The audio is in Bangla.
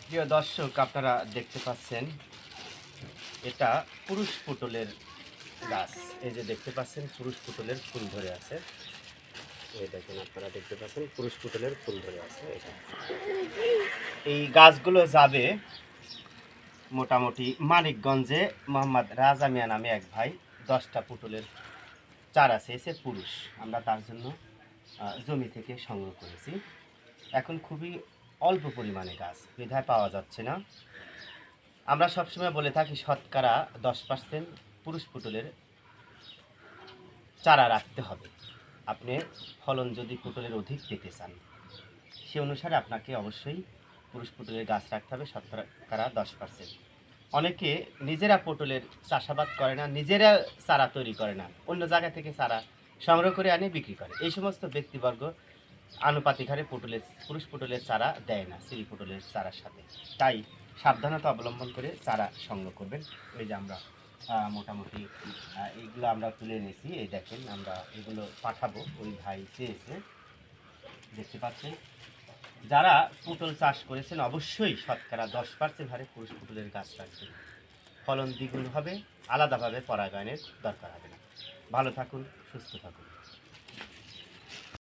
প্রিয় দর্শক, আপনারা দেখতে পাচ্ছেন এটা পুরুষ পটলের গাছ। এই যে দেখতে পাচ্ছেন পুরুষ পটলের ফুল ধরে আছে। এই দেখেন, আপনারা দেখতে পাচ্ছেন পুরুষ পটলের ফুল ধরে আছে। এটা এই গাছগুলো যাবে মোটামুটি মানিকগঞ্জে মোহাম্মদ রাজা মিয়া নামে এক ভাই 10টা পটলের চারা চেয়েছে পুরুষ। আমরা তার জন্য জমি থেকে সংগ্রহ করেছি। এখন খুবই অল্প পরিমাণে গাছ বিধায় পাওয়া যাচ্ছে না। আমরা সবসময় বলে থাকি শতকরা 10% পুরুষ পটলের চারা রাখতে হবে। আপনি ফলন যদি পটলের অধিক পেতে চান, সে অনুসারে আপনাকে অবশ্যই পুরুষ পটলের গাছ রাখতে হবে শতকরা 10%। অনেকে নিজেরা পটলের চাষাবাদ করে না, নিজেরা চারা তৈরি করে না, অন্য জায়গা থেকে চারা সংগ্রহ করে আনে বিক্রি করে। এই সমস্ত ব্যক্তিবর্গ আনুপাতিক হারে পুরুষ পটলের চারা দেয় না স্ত্রী পটলের চারার সাথে। তাই সাবধানতা অবলম্বন করে চারা সংগ্রহ করবেন। এই যে আমরা মোটামুটি এইগুলো আমরা তুলে এনেছি। এই দেখেন, আমরা এগুলো পাঠাবো, ওই ভাই চেয়েছে। দেখতে পাচ্ছেন, যারা পটল চাষ করেছেন অবশ্যই শতকরা 10% হারে পুরুষ পটলের গাছ রাখবেন। ফলন দ্বিগুণ হবে, আলাদাভাবে পরাগায়নের দরকার হবে না। ভালো থাকুন, সুস্থ থাকুন।